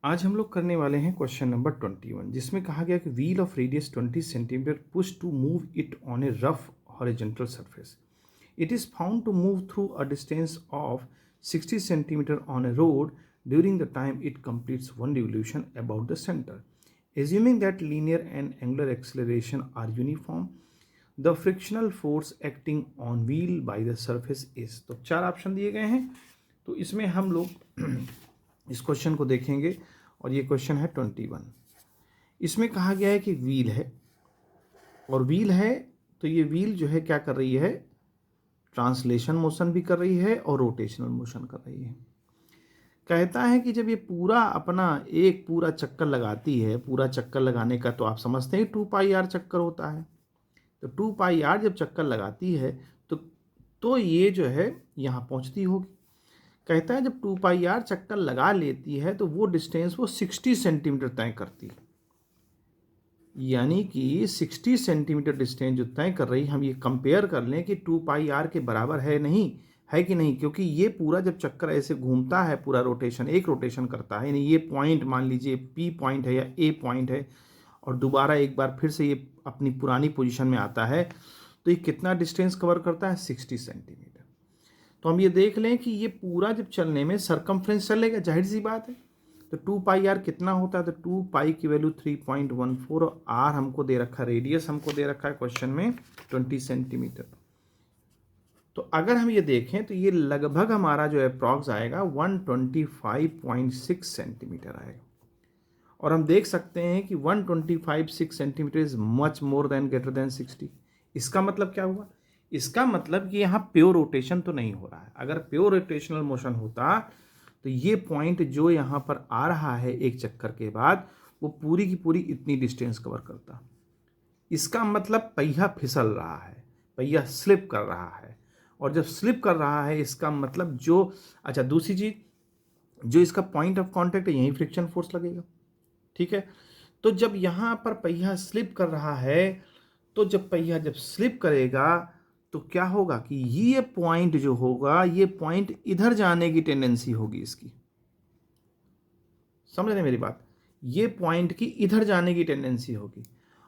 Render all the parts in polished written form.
आज हम लोग करने वाले हैं क्वेश्चन नंबर 21 जिसमें कहा गया कि wheel of radius 20 centimetre push to move it on a rough horizontal surface. It is found to move through a distance of 60 centimeter on a road during the time it completes one revolution about the center. Assuming that linear and angular acceleration are uniform, the frictional force acting on wheel by the surface is. तो चार option दिए गए हैं. तो इसमें हम लोग इस क्वेश्चन को देखेंगे और ये क्वेश्चन है 21. इसमें कहा गया है कि व्हील है और व्हील है तो ये व्हील जो है क्या कर रही है, ट्रांसलेशन मोशन भी कर रही है और रोटेशनल मोशन कर रही है. कहता है कि जब ये पूरा अपना एक पूरा चक्कर लगाती है, पूरा चक्कर लगाने का तो आप समझते हैं 2πr चक्कर होता है. तो 2πr जब चक्कर लगाती है तो ये जो है यहाँ पहुँचती होगी. कहता है जब 2πr चक्कर लगा लेती है तो वो डिस्टेंस वो 60 सेंटीमीटर तय करती है. यानी कि 60 सेंटीमीटर डिस्टेंस जो तय कर रही, हम ये कंपेयर कर लें कि 2πr के बराबर है नहीं है कि नहीं, क्योंकि ये पूरा जब चक्कर ऐसे घूमता है, पूरा रोटेशन एक रोटेशन करता है, यानी ये पॉइंट मान लीजिए P पॉइंट है या A पॉइंट है और दोबारा एक बार फिर से ये अपनी पुरानी पोजीशन में आता है, तो ये कितना डिस्टेंस कवर करता है 60 सेंटीमीटर. तो हम ये देख लें कि ये पूरा जब चलने में सरकमफ्रेंस चलेगा, जाहिर सी बात है. तो 2πr कितना होता है, तो 2π की वैल्यू 3.14 और r हमको दे रखा है, रेडियस हमको दे रखा है क्वेश्चन में 20 सेंटीमीटर. तो अगर हम ये देखें तो ये लगभग हमारा जो अप्रॉक्स आएगा 125.6 सेंटीमीटर आएगा. और हम देख सकते हैं कि 125.6 centimetre is much more than greater than 60. इसका मतलब क्या हुआ, इसका मतलब कि यहाँ प्योर रोटेशन तो नहीं हो रहा है. अगर प्योर रोटेशनल मोशन होता तो ये पॉइंट जो यहाँ पर आ रहा है एक चक्कर के बाद, वो पूरी की पूरी इतनी डिस्टेंस कवर करता. इसका मतलब पहिया फिसल रहा है, पहिया स्लिप कर रहा है. और जब स्लिप कर रहा है इसका मतलब जो, अच्छा दूसरी चीज़, जो इसका पॉइंट ऑफ कांटेक्ट है यहीं फ्रिक्शन फोर्स लगेगा. ठीक है. तो जब यहाँ पर पहिया स्लिप कर रहा है, तो जब पहिया जब स्लिप करेगा तो क्या होगा कि ये पॉइंट जो होगा, ये पॉइंट इधर जाने की टेंडेंसी होगी इसकी. समझ रहे मेरी बात, ये पॉइंट की इधर जाने की टेंडेंसी होगी.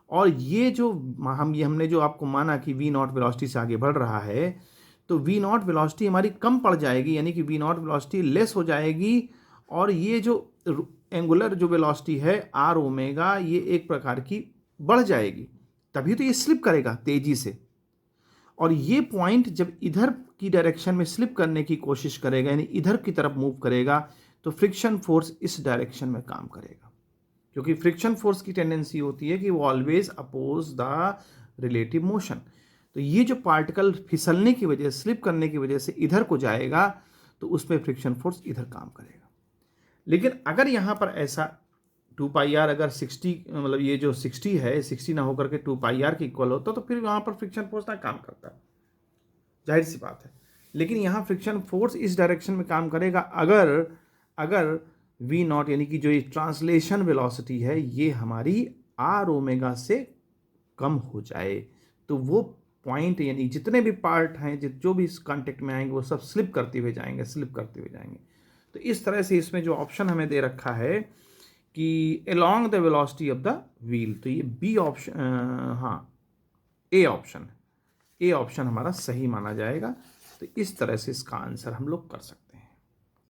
और ये जो हमने जो आपको माना कि वी नॉट वेलोसिटी से आगे बढ़ रहा है, तो वी नॉट वेलोसिटी हमारी कम पड़ जाएगी, यानी कि वी नॉट वेलोसिटी लेस हो जाएगी. और ये जो एंगुलर जो वेलोसिटी है आर ओमेगा, ये एक प्रकार की बढ़ जाएगी, तभी तो ये स्लिप करेगा तेजी से. और ये पॉइंट जब इधर की डायरेक्शन में स्लिप करने की कोशिश करेगा, यानी इधर की तरफ मूव करेगा, तो फ्रिक्शन फोर्स इस डायरेक्शन में काम करेगा. क्योंकि फ्रिक्शन फोर्स की टेंडेंसी होती है कि वो always oppose the relative motion. तो ये जो पार्टिकल फिसलने की वजह, स्लिप करने की वजह से इधर को जाएगा, तो उसमें फ्रिक्शन फोर्स इधर काम करेगा. लेकिन अगर यहाँ पर ऐसा 2πr अगर 60, मतलब ये जो 60 है, 60 ना होकर के 2πr के इक्वल होता, तो फिर वहाँ पर फ्रिक्शन फोर्स ना काम करता, जाहिर सी बात है. लेकिन यहाँ फ्रिक्शन फोर्स इस डायरेक्शन में काम करेगा अगर वी नॉट, यानी कि जो ये ट्रांसलेशन वेलोसिटी है, ये हमारी आर ओमेगा से कम हो जाए. तो वो पॉइंट, यानी जितने भी पार्ट हैं, जो भी इस कॉन्टेक्ट में आएंगे, वो सब स्लिप करते हुए जाएंगे. तो इस तरह से इसमें जो ऑप्शन हमें दे रखा है कि along the velocity of the wheel, तो ये बी ऑप्शन, हाँ ए ऑप्शन हमारा सही माना जाएगा. तो इस तरह से इसका आंसर हम लोग कर सकते हैं.